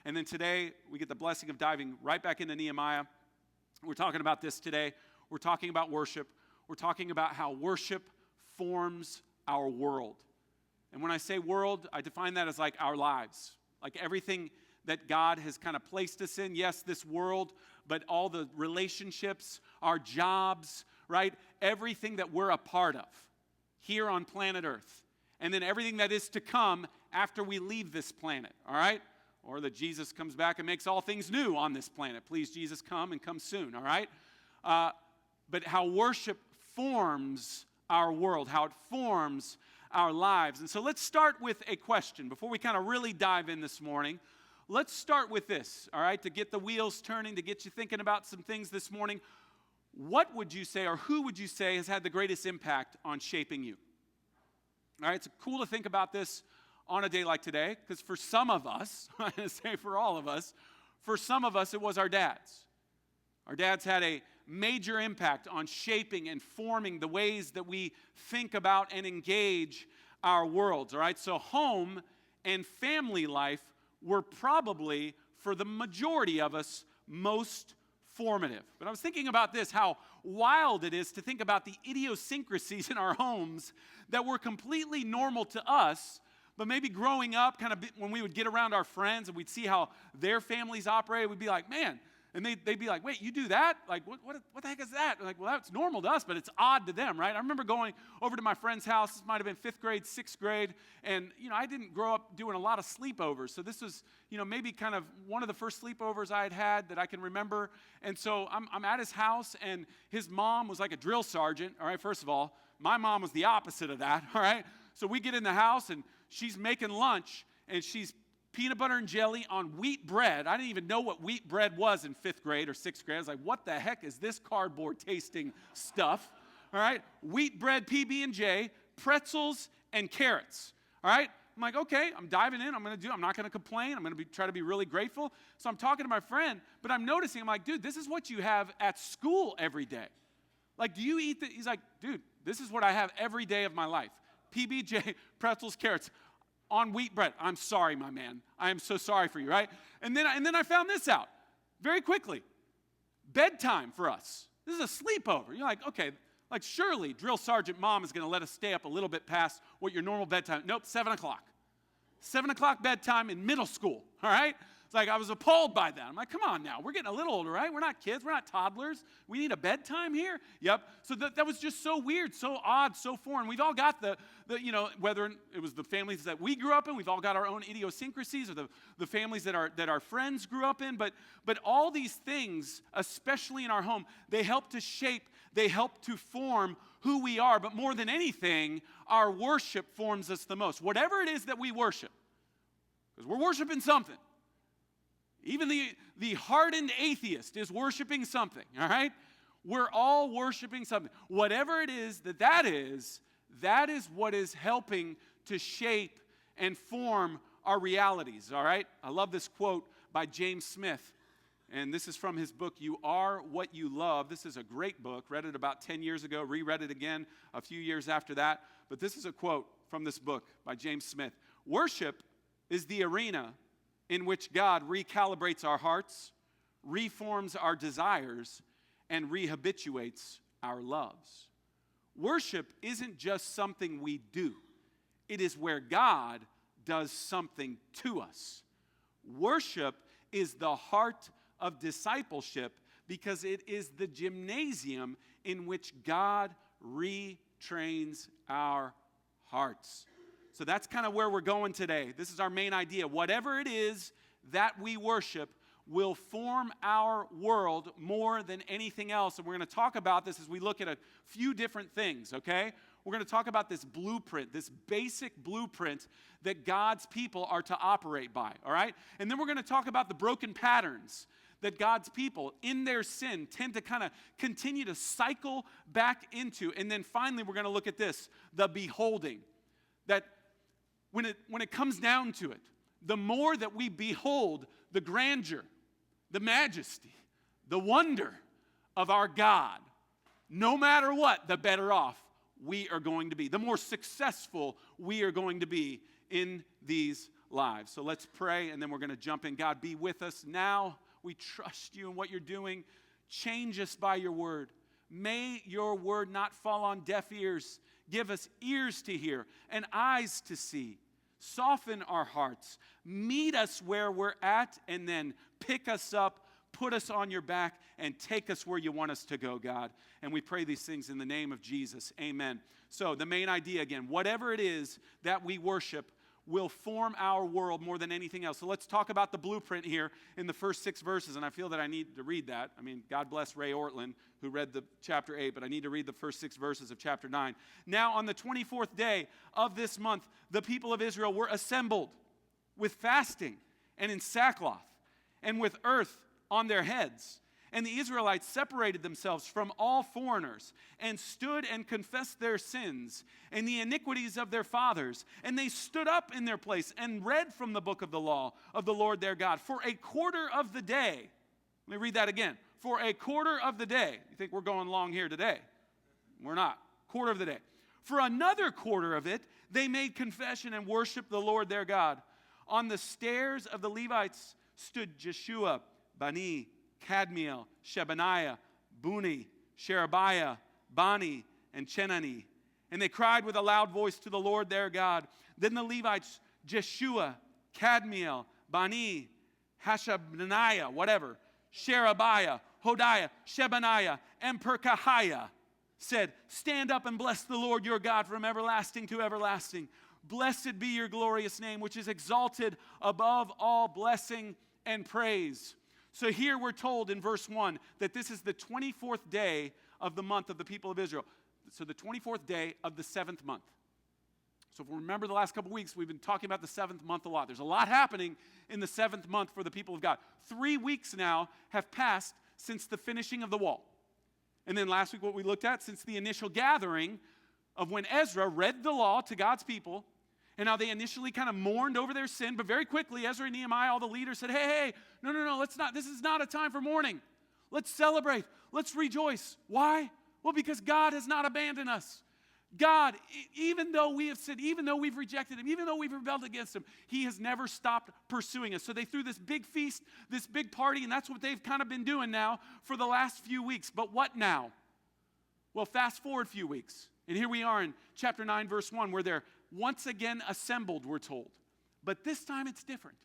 And then today, we get the blessing of diving right back into Nehemiah. We're talking about this today. We're talking about worship. We're talking about how worship forms our world. And when I say world, I define that as like our lives, like everything that God has kind of placed us in. Yes, this world, but all the relationships, our jobs, right? Everything that we're a part of here on planet Earth. And then everything that is to come after we leave this planet, all right? Or that Jesus comes back and makes all things new on this planet. Please, Jesus, come and come soon, all right? But how worship forms our world, how it forms our lives. And so let's start with a question. Before we kind of really dive in this morning, let's start with this, all right? To get the wheels turning, to get you thinking about some things this morning. What would you say, or who would you say has had the greatest impact on shaping you? All right, it's cool to think about this on a day like today, because for some of us, I'm going to say for all of us, for some of us it was our dads. Our dads had a major impact on shaping and forming the ways that we think about and engage our worlds, all right? So home and family life were probably, for the majority of us, most formative. But I was thinking about this, how wild it is to think about the idiosyncrasies in our homes that were completely normal to us, but maybe growing up, kind of when we would get around our friends and we'd see how their families operated, we'd be like, man, and they'd be like, wait, you do that? Like, what the heck is that? Like, well, that's normal to us, but it's odd to them, right? I remember going over to my friend's house. This might have been 5th grade, 6th grade, and, I didn't grow up doing a lot of sleepovers, so this was, maybe kind of one of the first sleepovers I had that I can remember, and so I'm at his house, and his mom was like a drill sergeant, all right, first of all. My mom was the opposite of that, all right? So we get in the house, and she's making lunch, and she's peanut butter and jelly on wheat bread. I didn't even know what wheat bread was in 5th grade or 6th grade. I was like, what the heck is this cardboard tasting stuff? All right, wheat bread, PB&J, pretzels, and carrots. All right, I'm like, okay, I'm diving in. I'm not going to complain. I'm going to try to be really grateful. So I'm talking to my friend, but I'm noticing, I'm like, dude, this is what you have at school every day. Like, do you eat that? He's like, dude, this is what I have every day of my life. PB&J, pretzels, carrots. On wheat bread. I'm sorry, my man. I am so sorry for you, right? And then I found this out very quickly. Bedtime for us. This is a sleepover. You're like, okay, like surely drill sergeant mom is going to let us stay up a little bit past what your normal bedtime. Nope, 7 o'clock. 7 o'clock bedtime in middle school, all right? It's like I was appalled by that. I'm like, come on now. We're getting a little older, right? We're not kids. We're not toddlers. We need a bedtime here? Yep. So that was just so weird, so odd, so foreign. We've all got the whether it was the families that we grew up in, we've all got our own idiosyncrasies, or the families that our friends grew up in. But all these things, especially in our home, they help to shape, they help to form who we are. But more than anything, our worship forms us the most. Whatever it is that we worship, because we're worshiping something. Even the hardened atheist is worshiping something, all right? We're all worshiping something. Whatever it is that is what is helping to shape and form our realities, all right? I love this quote by James Smith, and this is from his book, You Are What You Love. This is a great book. Read it about 10 years ago, reread it again a few years after that. But this is a quote from this book by James Smith. Worship is the arena in which God recalibrates our hearts, reforms our desires, and rehabituates our loves. Worship isn't just something we do. It is where God does something to us. Worship is the heart of discipleship because it is the gymnasium in which God retrains our hearts. So that's kind of where we're going today. This is our main idea. Whatever it is that we worship will form our world more than anything else. And we're going to talk about this as we look at a few different things, okay? We're going to talk about this blueprint, this basic blueprint that God's people are to operate by, all right? And then we're going to talk about the broken patterns that God's people, in their sin, tend to kind of continue to cycle back into. And then finally, we're going to look at this, the beholding. That when it comes down to it, the more that we behold the grandeur, the majesty, the wonder of our God, no matter what, the better off we are going to be. The more successful we are going to be in these lives. So let's pray, and then we're going to jump in. God, be with us now. We trust you in what you're doing. Change us by your word. May your word not fall on deaf ears. Give us ears to hear and eyes to see. Soften our hearts. Meet us where we're at, and then pick us up, put us on your back, and take us where you want us to go, God. And we pray these things in the name of Jesus. Amen. So the main idea again, whatever it is that we worship will form our world more than anything else. So let's talk about the blueprint here in the first 6 verses, and I feel that I need to read that. I mean, God bless Ray Ortland, who read the chapter 8, but I need to read the first 6 verses of chapter 9. Now, on the 24th day of this month, the people of Israel were assembled with fasting and in sackcloth and with earth on their heads. And the Israelites separated themselves from all foreigners and stood and confessed their sins and the iniquities of their fathers. And they stood up in their place and read from the book of the law of the Lord their God for a quarter of the day. Let me read that again. For a quarter of the day. You think we're going long here today? We're not. Quarter of the day. For another quarter of it, they made confession and worshiped the Lord their God. On the stairs of the Levites stood Jeshua, Bani, Kadmiel, Shebaniah, Buni, Sherebiah, Bani, and Chenani. And they cried with a loud voice to the Lord their God. Then the Levites, Jeshua, Kadmiel, Bani, Hashabniah, whatever, Sherebiah, Hodiah, Shebaniah, and Perkahiah, said, stand up and bless the Lord your God from everlasting to everlasting. Blessed be your glorious name, which is exalted above all blessing and praise. So here we're told in verse 1 that this is the 24th day of the month of the people of Israel. So the 24th day of the 7th month. So if we remember the last couple weeks, we've been talking about the 7th month a lot. There's a lot happening in the 7th month for the people of God. 3 weeks now have passed since the finishing of the wall. And then last week what we looked at, since the initial gathering of when Ezra read the law to God's people. And now they initially kind of mourned over their sin, but very quickly, Ezra and Nehemiah, all the leaders said, hey, no, let's not. This is not a time for mourning. Let's celebrate. Let's rejoice. Why? Well, because God has not abandoned us. God, even though we have sinned, even though we've rejected him, even though we've rebelled against him, he has never stopped pursuing us. So they threw this big feast, this big party, and that's what they've kind of been doing now for the last few weeks. But what now? Well, fast forward a few weeks. And here we are in chapter 9, verse 1, where they're once again assembled, we're told. But this time it's different.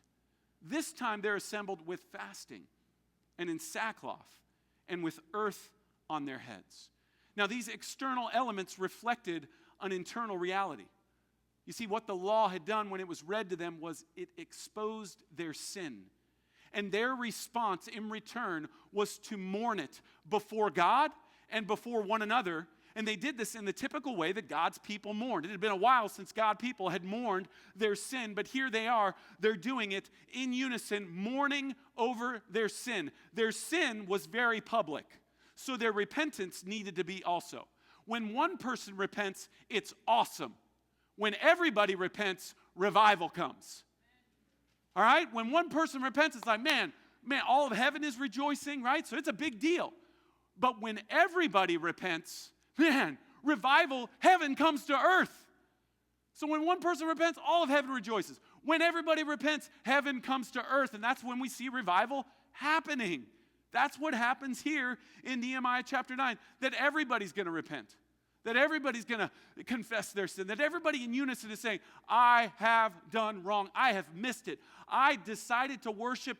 This time they're assembled with fasting and in sackcloth and with earth on their heads. Now, these external elements reflected an internal reality. You see, what the law had done when it was read to them was it exposed their sin. And their response in return was to mourn it before God and before one another. And they did this in the typical way that God's people mourned. It had been a while since God's people had mourned their sin, but here they are. They're doing it in unison, mourning over their sin. Their sin was very public, so their repentance needed to be also. When one person repents, it's awesome. When everybody repents, revival comes. All right? When one person repents, it's like, man, all of heaven is rejoicing, right? So it's a big deal. But when everybody repents, man, revival, heaven comes to earth. So when one person repents, all of heaven rejoices. When everybody repents, heaven comes to earth. And that's when we see revival happening. That's what happens here in Nehemiah chapter 9, that everybody's going to repent, that everybody's going to confess their sin, that everybody in unison is saying, I have done wrong. I have missed it. I decided to worship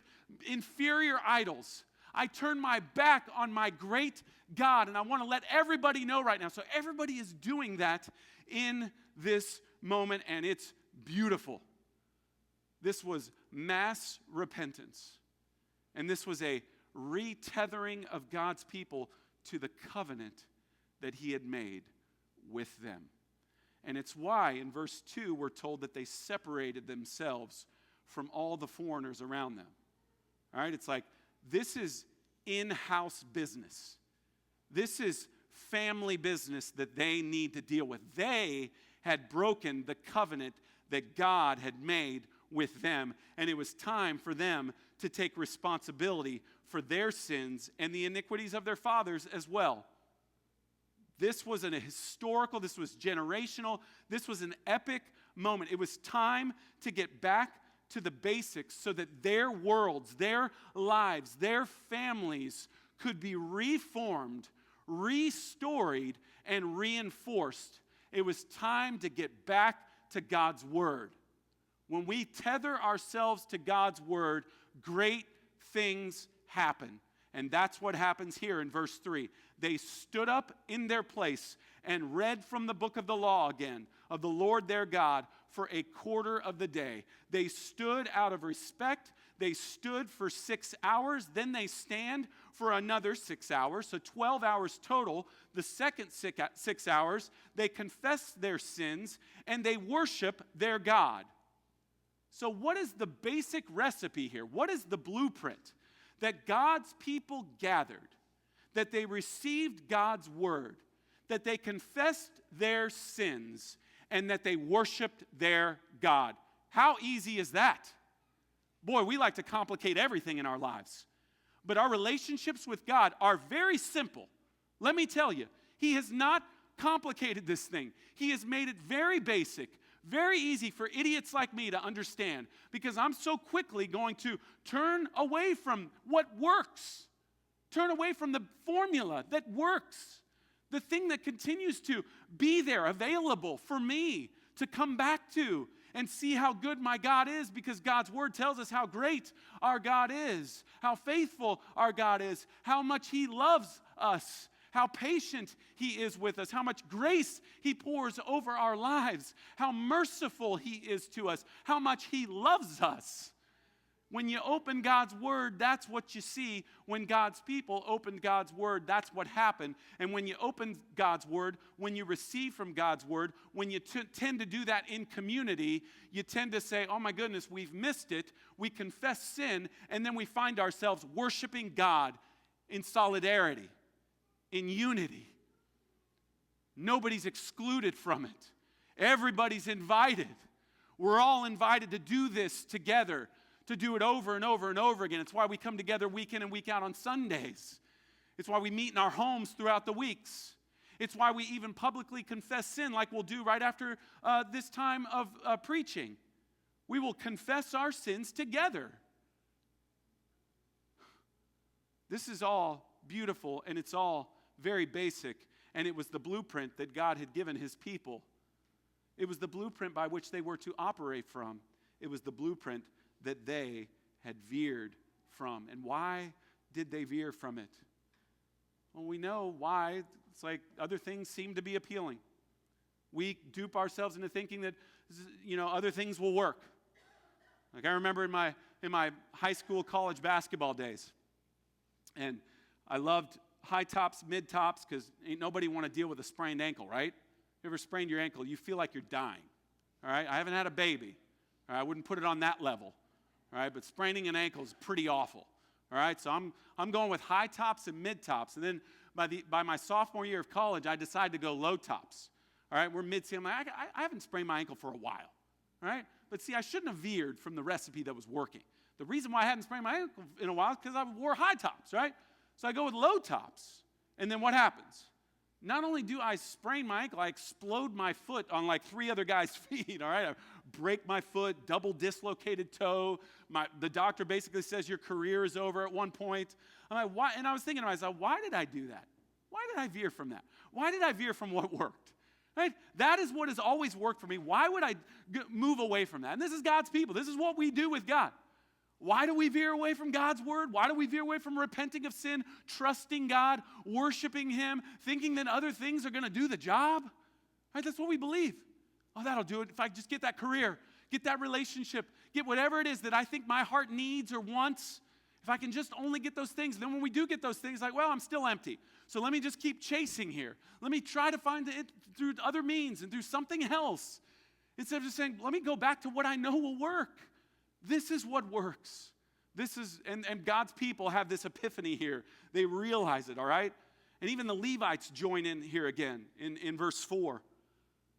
inferior idols. I turned my back on my great God, and I want to let everybody know right now. So everybody is doing that in this moment, and it's beautiful. This was mass repentance, and this was a retethering of God's people to the covenant that he had made with them. And it's why in verse 2 we're told that they separated themselves from all the foreigners around them. All right, it's like this is in-house business. This is family business that they need to deal with. They had broken the covenant that God had made with them, and it was time for them to take responsibility for their sins and the iniquities of their fathers as well. This was this was generational, this was an epic moment. It was time to get back to the basics so that their worlds, their lives, their families could be reformed, restored, and reinforced. It was time to get back to God's word. When we tether ourselves to God's word, great things happen. And that's what happens here in verse 3. They stood up in their place and read from the book of the law again, of the Lord their God, for a quarter of the day. They stood out of respect. They stood for 6 hours. Then they stand for another 6 hours. So 12 hours total. The second 6 hours, they confess their sins and they worship their God. So what is the basic recipe here? What is the blueprint? That God's people gathered, that they received God's word, that they confessed their sins, and that they worshiped their God. How easy is that? Boy, we like to complicate everything in our lives. But our relationships with God are very simple. Let me tell you, He has not complicated this thing. He has made it very basic, very easy for idiots like me to understand, because I'm so quickly going to turn away from what works, turn away from the formula that works, the thing that continues to be there, available for me to come back to and see how good my God is, because God's word tells us how great our God is, how faithful our God is, how much He loves us, how patient He is with us, how much grace He pours over our lives, how merciful He is to us, how much He loves us. When you open God's word, that's what you see. When God's people opened God's word, that's what happened. And when you open God's word, when you receive from God's word, when you tend to do that in community, you tend to say, oh my goodness, we've missed it. We confess sin, and then we find ourselves worshiping God in solidarity, in unity. Nobody's excluded from it. Everybody's invited. We're all invited to do this together, to do it over and over and over again. It's why we come together week in and week out on Sundays. It's why we meet in our homes throughout the weeks. It's why we even publicly confess sin like we'll do right after this time of preaching. We will confess our sins together. This is all beautiful, and it's all very basic, and it was the blueprint that God had given His people. It was the blueprint by which they were to operate from. It was the blueprint that they had veered from. And why did they veer from it? Well, we know why. It's like other things seem to be appealing. We dupe ourselves into thinking that, other things will work. Like I remember in my high school, college basketball days, and I loved high tops, mid tops, because ain't nobody want to deal with a sprained ankle, right? You ever sprained your ankle, you feel like you're dying. All right, I haven't had a baby. All right? I wouldn't put it on that level. All right, but spraining an ankle is pretty awful. All right, so I'm going with high tops and mid tops, and then by my sophomore year of college, I decided to go low tops. All right, we're mid-season. I'm like, I haven't sprained my ankle for a while. All right, but see, I shouldn't have veered from the recipe that was working. The reason why I hadn't sprained my ankle in a while is because I wore high tops, right? So I go with low tops, and then what happens? Not only do I sprain my ankle, I explode my foot on like 3 other guys' feet, all right? I break my foot, double dislocated toe. The doctor basically says your career is over at one point. I'm like, why? And I was thinking to myself, why did I do that? Why did I veer from that? Why did I veer from what worked? Right? That is what has always worked for me. Why would I move away from that? And this is God's people. This is what we do with God. Why do we veer away from God's word? Why do we veer away from repenting of sin, trusting God, worshiping Him, thinking that other things are going to do the job? Right? That's what we believe. Oh, that'll do it. If I just get that career, get that relationship, get whatever it is that I think my heart needs or wants, if I can just only get those things, then when we do get those things, like, well, I'm still empty. So let me just keep chasing here. Let me try to find it through other means and through something else. Instead of just saying, let me go back to what I know will work. This is what works. This is, and God's people have this epiphany here. They realize it, all right? And even the Levites join in here again in verse 4.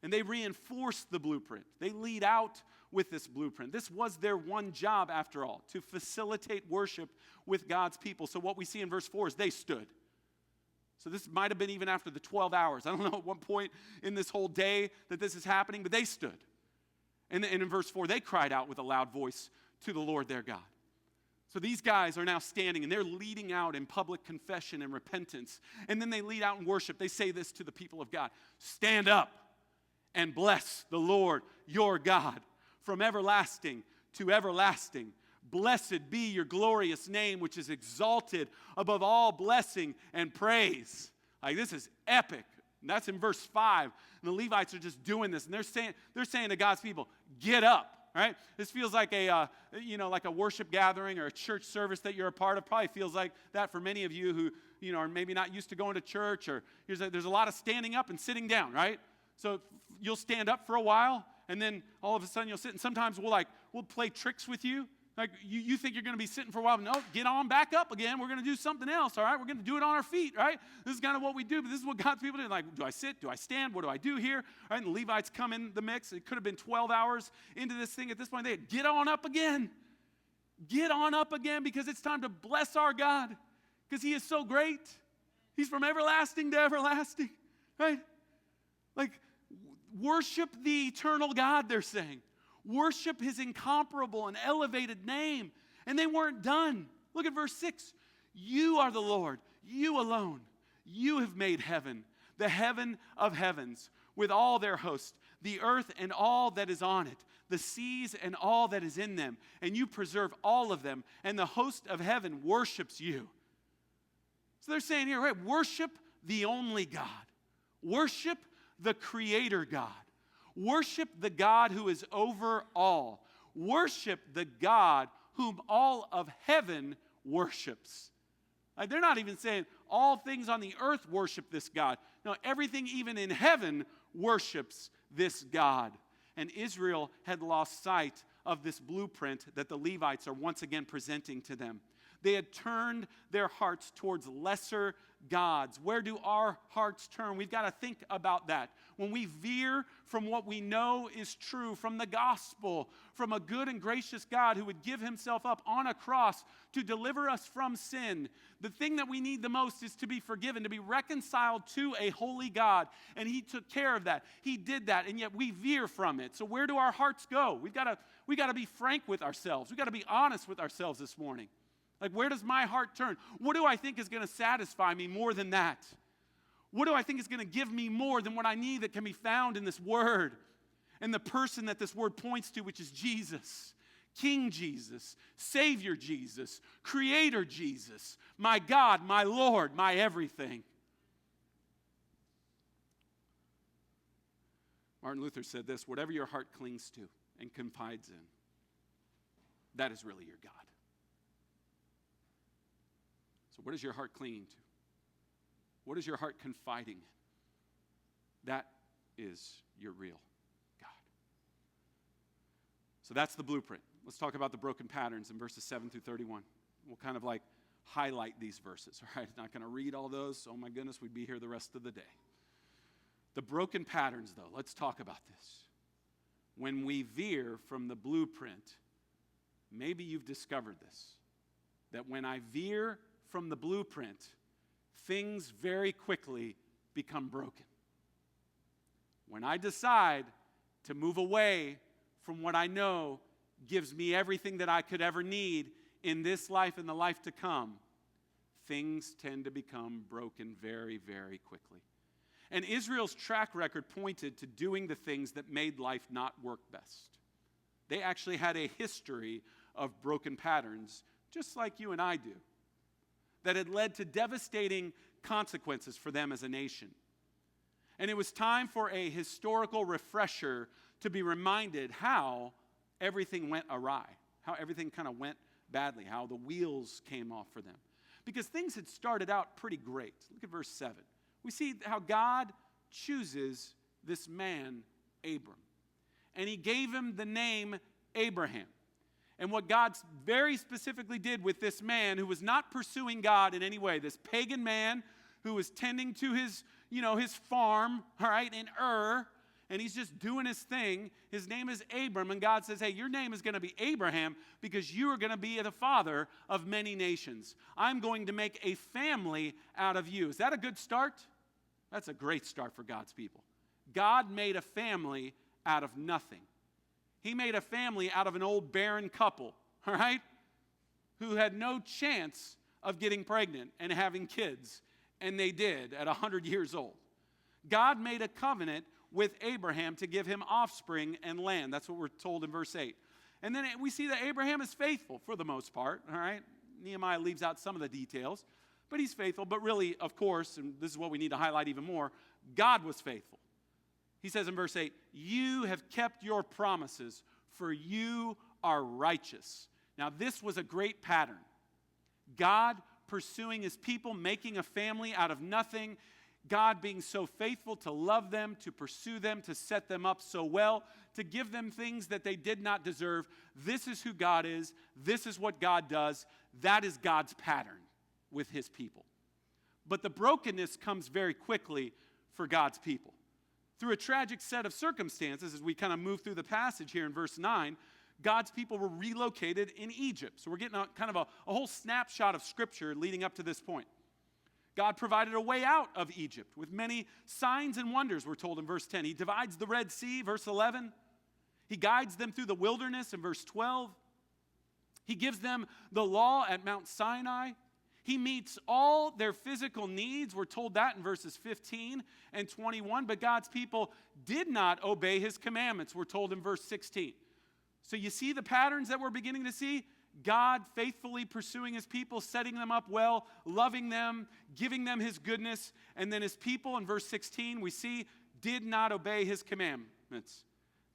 And they reinforce the blueprint. They lead out with this blueprint. This was their one job, after all, to facilitate worship with God's people. So what we see in verse 4 is they stood. So this might have been even after the 12 hours. I don't know at what point in this whole day that this is happening, but they stood. And in verse 4, they cried out with a loud voice to the Lord their God. So these guys are now standing and they're leading out in public confession and repentance. And then they lead out in worship. They say this to the people of God: stand up and bless the Lord your God from everlasting to everlasting. Blessed be your glorious name, which is exalted above all blessing and praise. Like, this is epic. And that's in verse 5. And the Levites are just doing this. And they're saying to God's people, get up. Right? This feels like a worship gathering or a church service that you're a part of. Probably feels like that for many of you who, are maybe not used to going to church, or there's a lot of standing up and sitting down, right? So you'll stand up for a while, and then all of a sudden you'll sit, and sometimes we'll play tricks with you. Like, you think you're going to be sitting for a while. No, get on back up again. We're going to do something else, all right? We're going to do it on our feet, right? This is kind of what we do, but this is what God's people do. Like, do I sit? Do I stand? What do I do here? All right, and the Levites come in the mix. It could have been 12 hours into this thing. At this point, they get on up again. Get on up again, because it's time to bless our God, because he is so great. He's from everlasting to everlasting, right? Like, worship the eternal God, they're saying. Worship his incomparable and elevated name. And they weren't done. Look at verse 6. You are the Lord, you alone. You have made heaven, the heaven of heavens, with all their host, the earth and all that is on it, the seas and all that is in them. And you preserve all of them, and the host of heaven worships you. So they're saying here, right, worship the only God. Worship the Creator God. Worship the God who is over all. Worship the God whom all of heaven worships. Like, they're not even saying all things on the earth worship this God. No, everything even in heaven worships this God. And Israel had lost sight of this blueprint that the Levites are once again presenting to them. They had turned their hearts towards lesser gods. Where do our hearts turn? We've got to think about that. When we veer from what we know is true, from the gospel, from a good and gracious God who would give himself up on a cross to deliver us from sin, the thing that we need the most is to be forgiven, to be reconciled to a holy God. And he took care of that. He did that, and yet we veer from it. So where do our hearts go? We got to be frank with ourselves. We've got to be honest with ourselves this morning. Like, where does my heart turn? What do I think is going to satisfy me more than that? What do I think is going to give me more than what I need that can be found in this word and the person that this word points to, which is Jesus, King Jesus, Savior Jesus, Creator Jesus, my God, my Lord, my everything. Martin Luther said this: whatever your heart clings to and confides in, that is really your God. So what is your heart clinging to? What is your heart confiding in? That is your real God. So that's the blueprint. Let's talk about the broken patterns in verses 7 through 31. We'll kind of like highlight these verses, all right? Not going to read all those. Oh my goodness, we'd be here the rest of the day. The broken patterns, though, let's talk about this. When we veer from the blueprint, maybe you've discovered this, that when I veer from the blueprint, things very quickly become broken. When I decide to move away from what I know gives me everything that I could ever need in this life and the life to come, things tend to become broken very, very quickly. And Israel's track record pointed to doing the things that made life not work best. They actually had a history of broken patterns, just like you and I do, that had led to devastating consequences for them as a nation. And it was time for a historical refresher to be reminded how everything went awry, how everything kind of went badly, how the wheels came off for them. Because things had started out pretty great. Look at verse 7. We see how God chooses this man, Abram. And he gave him the name Abraham. And what God very specifically did with this man who was not pursuing God in any way, this pagan man who was tending to his farm, all right, in Ur, and he's just doing his thing. His name is Abram, and God says, hey, your name is going to be Abraham because you are going to be the father of many nations. I'm going to make a family out of you. Is that a good start? That's a great start for God's people. God made a family out of nothing. He made a family out of an old barren couple, all right, who had no chance of getting pregnant and having kids, and they did at 100 years old. God made a covenant with Abraham to give him offspring and land. That's what we're told in verse 8. And then we see that Abraham is faithful for the most part, all right? Nehemiah leaves out some of the details, but he's faithful. But really, of course, and this is what we need to highlight even more, God was faithful. He says in verse 8, you have kept your promises, for you are righteous. Now, this was a great pattern. God pursuing his people, making a family out of nothing, God being so faithful to love them, to pursue them, to set them up so well, to give them things that they did not deserve. This is who God is. This is what God does. That is God's pattern with his people. But the brokenness comes very quickly for God's people. Through a tragic set of circumstances, as we kind of move through the passage here in verse 9, God's people were relocated in Egypt. So we're getting kind of a whole snapshot of Scripture leading up to this point. God provided a way out of Egypt with many signs and wonders, we're told in verse 10. He divides the Red Sea, verse 11. He guides them through the wilderness in verse 12. He gives them the law at Mount Sinai. He meets all their physical needs. We're told that in verses 15 and 21. But God's people did not obey his commandments, we're told in verse 16. So you see the patterns that we're beginning to see? God faithfully pursuing his people, setting them up well, loving them, giving them his goodness. And then his people, in verse 16, we see, did not obey his commandments.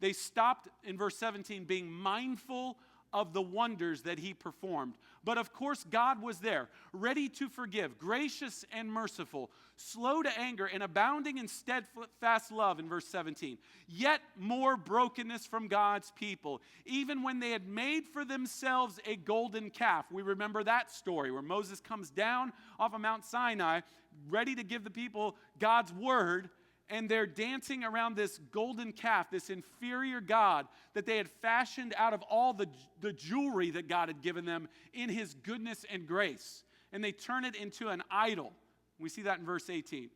They stopped, in verse 17, being mindful of the wonders that he performed. But of course, God was there, ready to forgive, gracious and merciful, slow to anger, and abounding in steadfast love, in verse 17. Yet more brokenness from God's people, even when they had made for themselves a golden calf. We remember that story where Moses comes down off of Mount Sinai, ready to give the people God's word, and they're dancing around this golden calf, this inferior god that they had fashioned out of all the jewelry that God had given them in his goodness and grace. And they turn it into an idol. We see that in verse 18.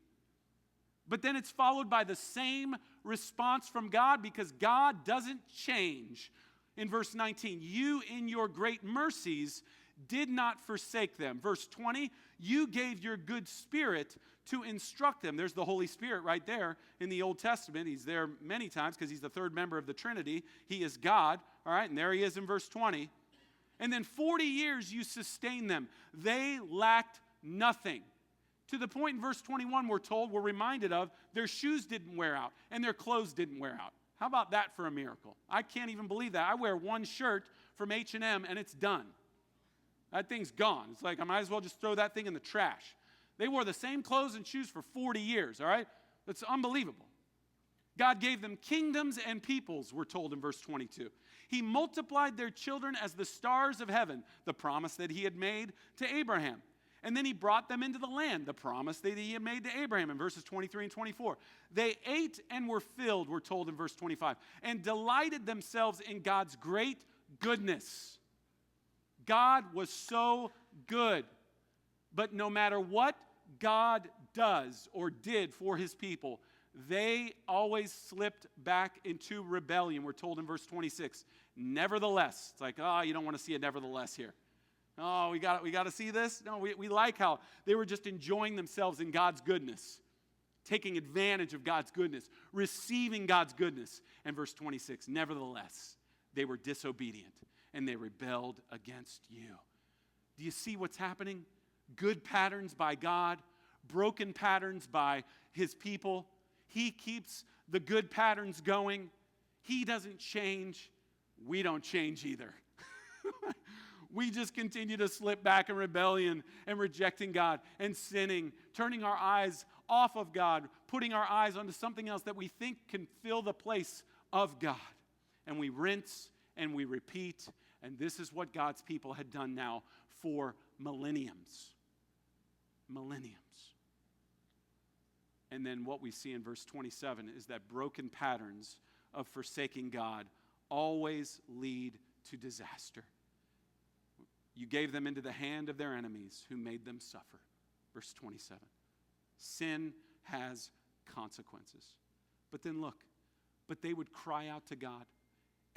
But then it's followed by the same response from God, because God doesn't change. In verse 19, you in your great mercies did not forsake them. Verse 20, you gave your good spirit to instruct them. There's the Holy Spirit right there in the Old Testament. He's there many times because he's the third member of the Trinity. He is God, all right, and there he is in verse 20. And then 40 years you sustained them. They lacked nothing. To the point in verse 21 we're reminded of, their shoes didn't wear out and their clothes didn't wear out. How about that for a miracle? I can't even believe that. I wear one shirt from H&M and it's done. That thing's gone. It's like I might as well just throw that thing in the trash. They wore the same clothes and shoes for 40 years, all right? That's unbelievable. God gave them kingdoms and peoples, we're told in verse 22. He multiplied their children as the stars of heaven, the promise that he had made to Abraham. And then he brought them into the land, the promise that he had made to Abraham in verses 23 and 24. They ate and were filled, we're told in verse 25, and delighted themselves in God's great goodness. God was so good. But no matter what God does or did for his people, they always slipped back into rebellion. We're told in verse 26, nevertheless. It's like, oh, you don't want to see a nevertheless here. Oh, we got to see this? No, we like how they were just enjoying themselves in God's goodness, taking advantage of God's goodness, receiving God's goodness. And verse 26, nevertheless, they were disobedient and they rebelled against you. Do you see what's happening? Good patterns by God, broken patterns by his people. He keeps the good patterns going. He doesn't change. We don't change either. We just continue to slip back in rebellion and rejecting God and sinning, turning our eyes off of God, putting our eyes onto something else that we think can fill the place of God. And we rinse and we repeat. And this is what God's people had done now for millenniums. And then what we see in verse 27 is that broken patterns of forsaking God always lead to disaster. You gave them into the hand of their enemies who made them suffer. Verse 27. Sin has consequences. But then look, but they would cry out to God,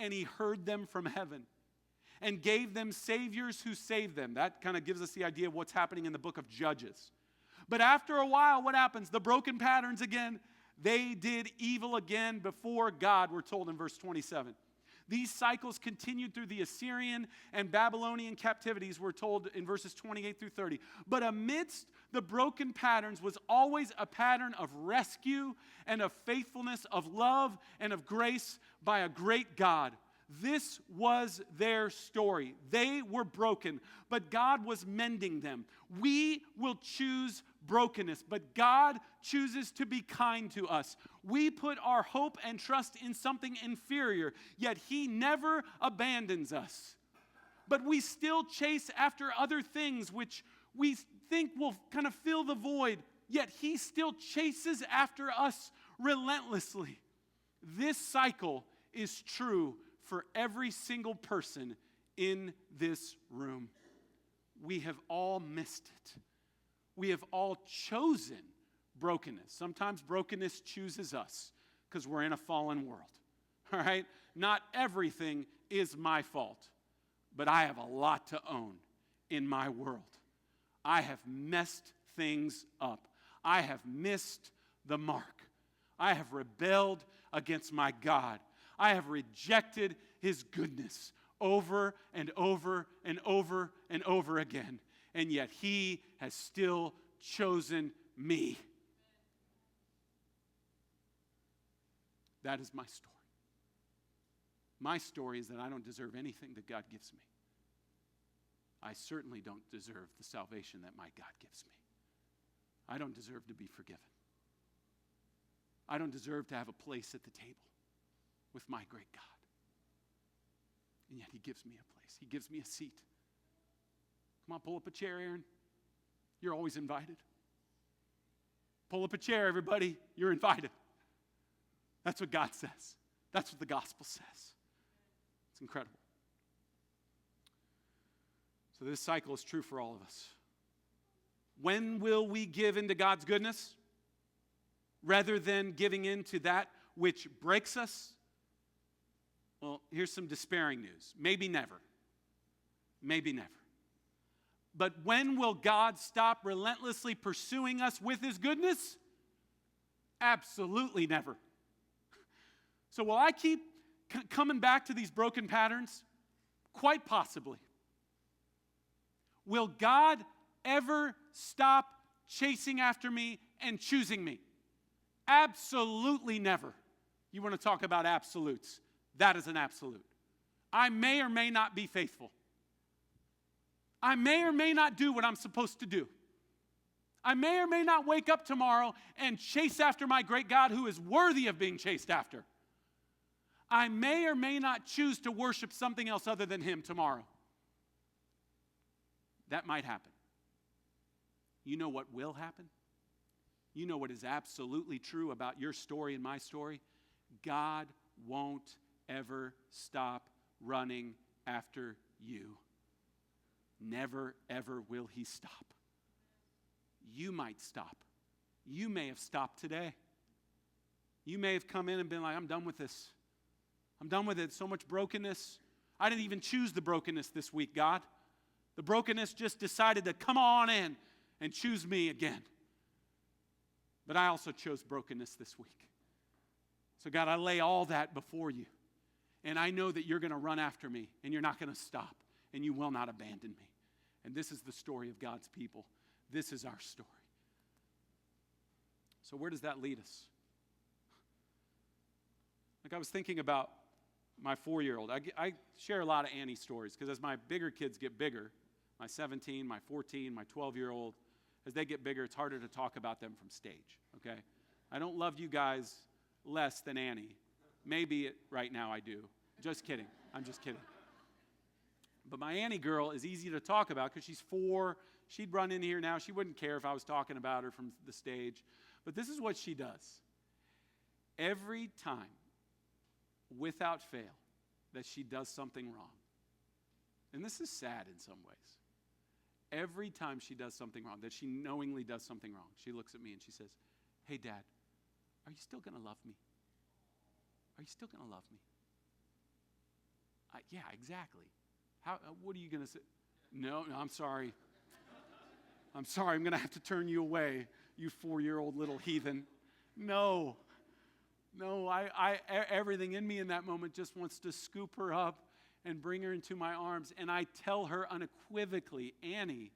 and he heard them from heaven and gave them saviors who saved them. That kind of gives us the idea of what's happening in the book of Judges. But after a while, what happens? The broken patterns again. They did evil again before God, we're told in verse 27. These cycles continued through the Assyrian and Babylonian captivities, we're told in verses 28 through 30. But amidst the broken patterns was always a pattern of rescue and of faithfulness, of love and of grace by a great God. This was their story. They were broken, but God was mending them. We will choose brokenness, but God chooses to be kind to us. We put our hope and trust in something inferior, yet He never abandons us. But we still chase after other things which we think will kind of fill the void, yet He still chases after us relentlessly. This cycle is true for every single person in this room. We have all missed it. We have all chosen brokenness. Sometimes brokenness chooses us because we're in a fallen world. All right? Not everything is my fault, but I have a lot to own in my world. I have messed things up. I have missed the mark. I have rebelled against my God. I have rejected His goodness over and over and over and over again. And yet He has still chosen me. That is my story. My story is that I don't deserve anything that God gives me. I certainly don't deserve the salvation that my God gives me. I don't deserve to be forgiven. I don't deserve to have a place at the table with my great God. And yet He gives me a place. He gives me a seat. Come on, pull up a chair, Aaron. You're always invited. Pull up a chair, everybody. You're invited. That's what God says. That's what the gospel says. It's incredible. So this cycle is true for all of us. When will we give into God's goodness rather than giving in to that which breaks us? Well, here's some despairing news. Maybe never. Maybe never. But when will God stop relentlessly pursuing us with His goodness? Absolutely never. So will I keep coming back to these broken patterns? Quite possibly. Will God ever stop chasing after me and choosing me? Absolutely never. You want to talk about absolutes? That is an absolute. I may or may not be faithful. I may or may not do what I'm supposed to do. I may or may not wake up tomorrow and chase after my great God who is worthy of being chased after. I may or may not choose to worship something else other than Him tomorrow. That might happen. You know what will happen? You know what is absolutely true about your story and my story? God won't ever stop running after you. Never, ever will He stop. You might stop. You may have stopped today. You may have come in and been like, I'm done with this. I'm done with it. So much brokenness. I didn't even choose the brokenness this week, God. The brokenness just decided to come on in and choose me again. But I also chose brokenness this week. So God, I lay all that before you. And I know that you're going to run after me and you're not going to stop and you will not abandon me. And this is the story of God's people. This is our story. So where does that lead us? Like I was thinking about my 4-year-old. I share a lot of Annie stories because as my bigger kids get bigger, my 17, my 14, my 12-year-old, as they get bigger, it's harder to talk about them from stage, okay? I don't love you guys less than Annie. Maybe right now I do. Just kidding. I'm just kidding. But my Annie girl is easy to talk about because she's 4. She'd run in here now. She wouldn't care if I was talking about her from the stage. But this is what she does. Every time, without fail, that she does something wrong, and this is sad in some ways, every time she does something wrong, that she knowingly does something wrong, she looks at me and she says, hey, Dad, are you still going to love me? Are you still going to love me? Yeah, exactly. What are you going to say? No, I'm sorry. I'm sorry, I'm going to have to turn you away, you 4-year-old little heathen. No, everything in me in that moment just wants to scoop her up and bring her into my arms. And I tell her unequivocally, Annie,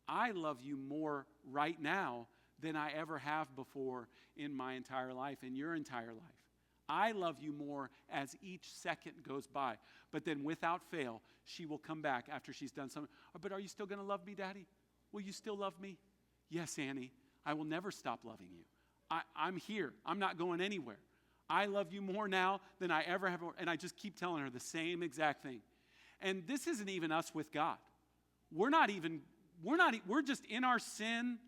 I love you more right now than I ever have before in my entire life, in your entire life. I love you more as each second goes by. But then without fail, she will come back after she's done something. But are you still going to love me, Daddy? Will you still love me? Yes, Annie, I will never stop loving you. I'm here. I'm not going anywhere. I love you more now than I ever have. And I just keep telling her the same exact thing. And this isn't even us with God. We're just in our sin.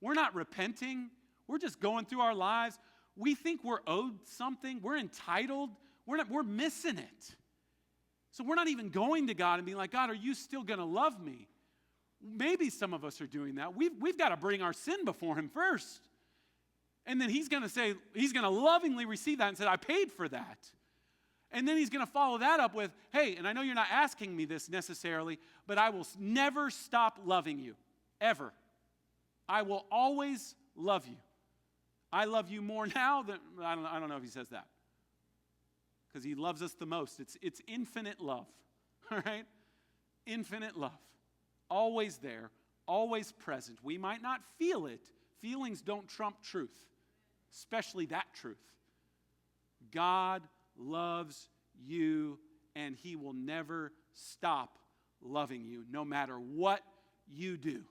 We're not repenting. We're just going through our lives. We think we're owed something. We're entitled. We're missing it. So we're not even going to God and being like, God, are you still going to love me? Maybe some of us are doing that. We've got to bring our sin before him first. And then he's going to lovingly receive that and say, I paid for that. And then he's going to follow that up with, hey, and I know you're not asking me this necessarily, but I will never stop loving you, ever. I will always love you. I love you more now than, I don't know if he says that. Because he loves us the most. It's infinite love, all right? Infinite love. Always there, always present. We might not feel it. Feelings don't trump truth, especially that truth. God loves you, and he will never stop loving you, no matter what you do.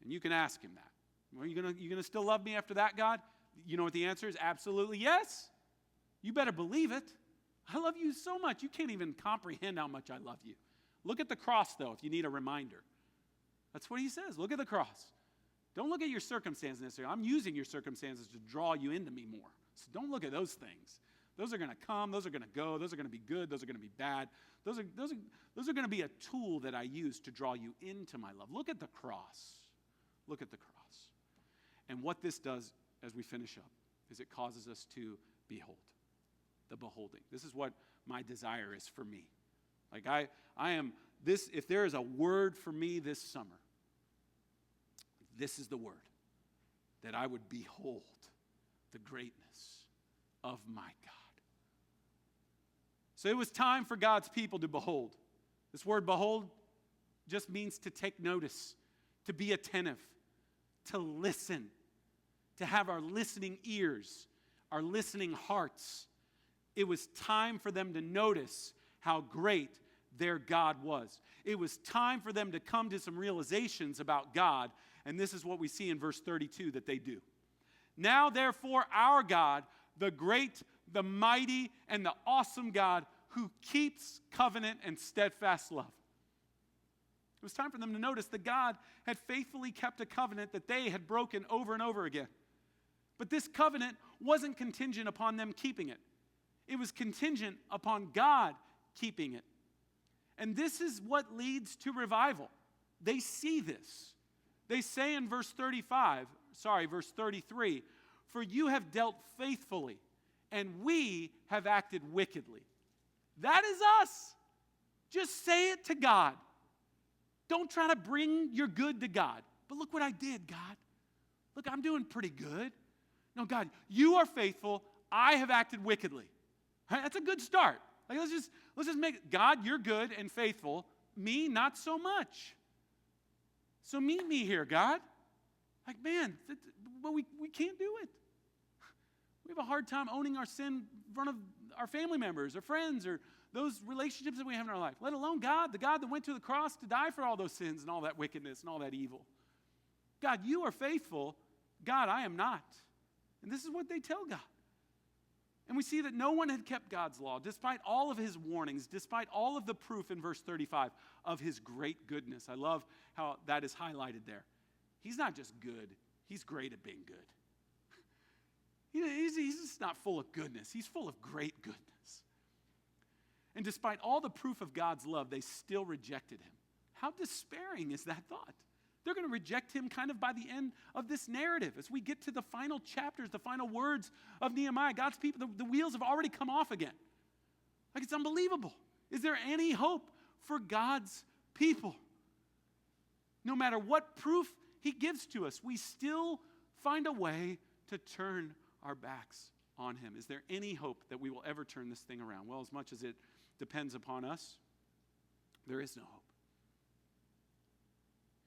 And you can ask him that. Are you gonna still love me after that, God? You know what the answer is? Absolutely yes. You better believe it. I love you so much. You can't even comprehend how much I love you. Look at the cross, though, if you need a reminder. That's what he says. Look at the cross. Don't look at your circumstances necessarily. I'm using your circumstances to draw you into me more. So don't look at those things. Those are going to come. Those are going to go. Those are going to be good. Those are going to be bad. Those are going to be a tool that I use to draw you into my love. Look at the cross. Look at the cross. And what this does as we finish up is it causes us to behold. The beholding. This is what my desire is for me. Like I am this, if there is a word for me this summer, this is the word, that I would behold the greatness of my God. So it was time for God's people to behold. This word behold just means to take notice, to be attentive, to listen, to have our listening ears, our listening hearts. It was time for them to notice how great their God was. It was time for them to come to some realizations about God, and this is what we see in verse 32 that they do. Now, therefore, our God, the great, the mighty, and the awesome God who keeps covenant and steadfast love. It was time for them to notice that God had faithfully kept a covenant that they had broken over and over again. But this covenant wasn't contingent upon them keeping it. It was contingent upon God keeping it. And this is what leads to revival. They see this. They say in verse 33, for you have dealt faithfully, and we have acted wickedly. That is us. Just say it to God. Don't try to bring your good to God. But look what I did, God. Look, I'm doing pretty good. No, God, you are faithful. I have acted wickedly. Right? That's a good start. Like, let's just make it, God, you're good and faithful. Me, not so much. So meet me here, God. Like, man, but we can't do it. We have a hard time owning our sin in front of our family members or friends or those relationships that we have in our life, let alone God, the God that went to the cross to die for all those sins and all that wickedness and all that evil. God, you are faithful. God, I am not. And this is what they tell God. And we see that no one had kept God's law, despite all of his warnings, despite all of the proof in verse 35 of his great goodness. I love how that is highlighted there. He's not just good, he's great at being good. He's just not full of goodness, he's full of great goodness. And despite all the proof of God's love, they still rejected him. How despairing is that thought? They're going to reject him kind of by the end of this narrative. As we get to the final chapters, the final words of Nehemiah, God's people, the wheels have already come off again. Like, it's unbelievable. Is there any hope for God's people? No matter what proof he gives to us, we still find a way to turn our backs on him. Is there any hope that we will ever turn this thing around? Well, as much as it depends upon us, there is no hope.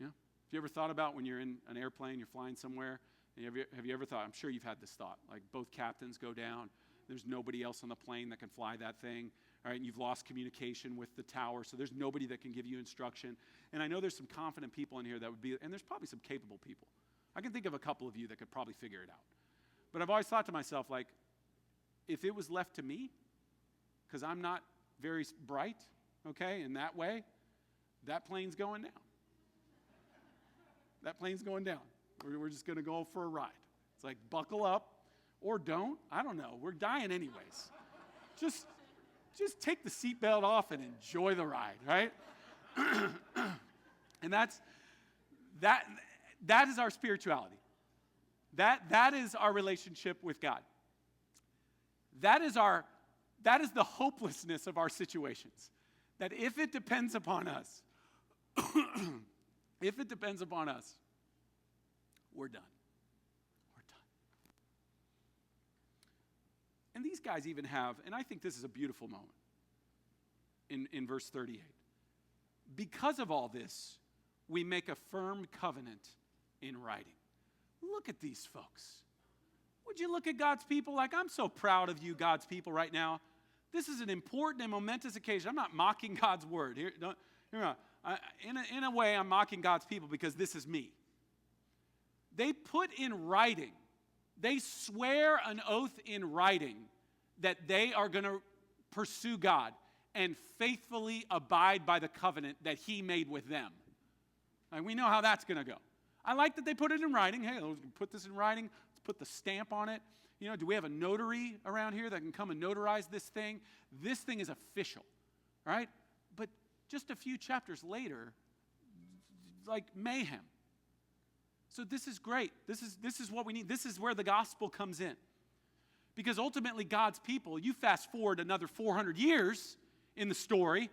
Yeah? Have you ever thought about when you're in an airplane, you're flying somewhere, and have you ever thought, I'm sure you've had this thought, like both captains go down, there's nobody else on the plane that can fly that thing, all right, and you've lost communication with the tower, so there's nobody that can give you instruction. And I know there's some confident people in here that would be, and there's probably some capable people. I can think of a couple of you that could probably figure it out. But I've always thought to myself, like, if it was left to me, because I'm not very bright, okay, in that way, that plane's going down. That plane's going down. We're just going to go for a ride. It's like, buckle up, or don't. I don't know. We're dying anyways. Just take the seatbelt off and enjoy the ride, right? And that is our spirituality. That is our relationship with God. That is the hopelessness of our situations. That if it depends upon us, we're done. We're done. And these guys even have, and I think this is a beautiful moment in verse 38. Because of all this, we make a firm covenant in writing. Look at these folks. Would you look at God's people? Like, I'm so proud of you, God's people, right now. This is an important and momentous occasion. I'm not mocking God's word. In a way, I'm mocking God's people because this is me. They put in writing, they swear an oath in writing that they are going to pursue God and faithfully abide by the covenant that he made with them. And we know how that's going to go. I like that they put it in writing. Hey, let's put this in writing. Let's put the stamp on it. You know, do we have a notary around here that can come and notarize this thing? This thing is official, right? But just a few chapters later, like mayhem. So this is great. This is what we need. This is where the gospel comes in. Because ultimately God's people, you fast forward another 400 years in the story,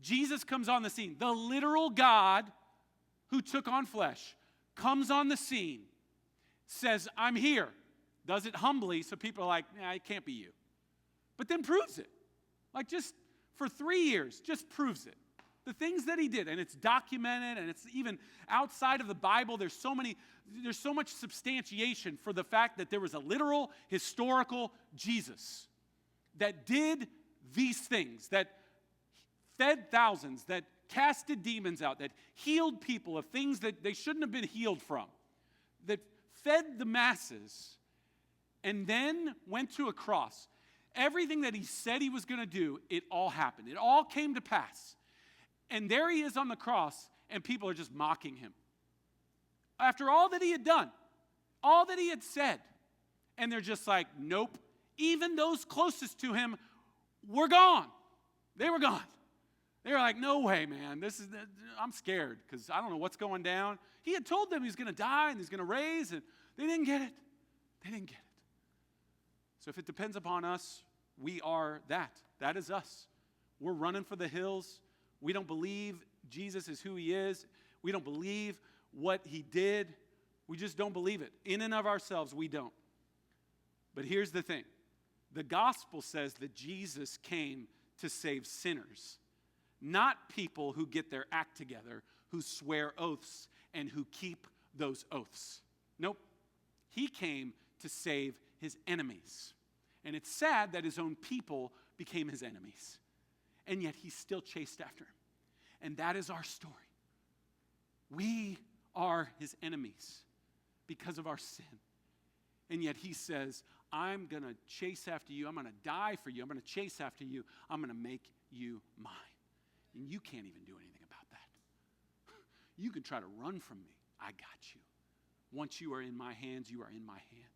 Jesus comes on the scene. The literal God who took on flesh comes on the scene, says, I'm here. Does it humbly, so people are like, nah, it can't be you. But then proves it. Like just for 3 years, just proves it. The things that he did, and it's documented, and it's even outside of the Bible, there's so much substantiation for the fact that there was a literal, historical Jesus that did these things, that fed thousands, that casted demons out, that healed people of things that they shouldn't have been healed from, that fed the masses, and then went to a cross. Everything that he said he was going to do, it all happened. It all came to pass. And there he is on the cross, and people are just mocking him. After all that he had done, all that he had said, and they're just like, nope. Even those closest to him were gone. They were gone. They were like, no way, man. I'm scared because I don't know what's going down. He had told them he was going to die and he's going to raise, and they didn't get it. They didn't get it. So if it depends upon us, we are that. That is us. We're running for the hills. We don't believe Jesus is who he is. We don't believe what he did. We just don't believe it. In and of ourselves, we don't. But here's the thing. The gospel says that Jesus came to save sinners, not people who get their act together, who swear oaths, and who keep those oaths. Nope. He came to save his enemies. And it's sad that his own people became his enemies. And yet he still chased after him. And that is our story. We are his enemies because of our sin. And yet he says, I'm going to chase after you. I'm going to die for you. I'm going to chase after you. I'm going to make you mine. And you can't even do anything about that. You can try to run from me. I got you. Once you are in my hands, you are in my hands.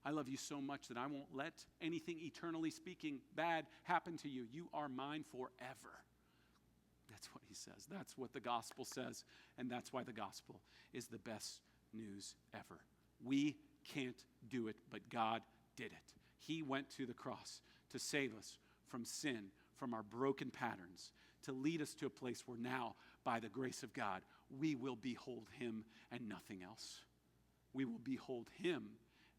I love you so much that I won't let anything eternally speaking bad happen to you. You are mine forever. That's what he says. That's what the gospel says. And that's why the gospel is the best news ever. We can't do it, but God did it. He went to the cross to save us from sin, from our broken patterns to lead us to a place where now, by the grace of God, we will behold him and nothing else. We will behold him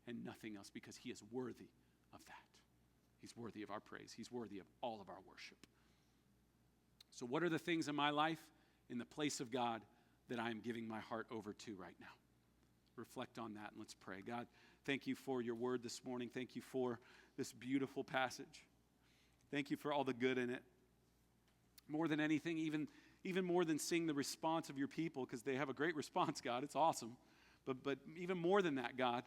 and nothing else because he is worthy of that. He's worthy of our praise. He's worthy of all of our worship. So what are the things in my life, in the place of God, that I am giving my heart over to right now? Reflect on that and let's pray. God, thank you for your word this morning. Thank you for this beautiful passage. Thank you for all the good in it. More than anything, even more than seeing the response of your people, because they have a great response, God. It's awesome. But even more than that, God,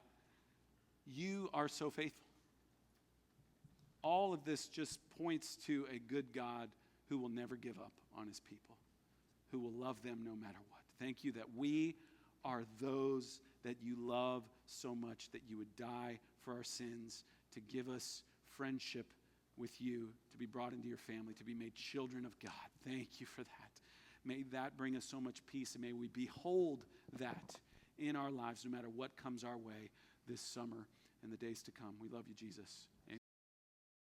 you are so faithful. All of this just points to a good God who will never give up on his people, who will love them no matter what. Thank you that we are those that you love so much that you would die for our sins, to give us friendship with you, to be brought into your family, to be made children of God. Thank you for that. May that bring us so much peace, and may we behold that in our lives no matter what comes our way this summer and the days to come. We love you, Jesus. Amen.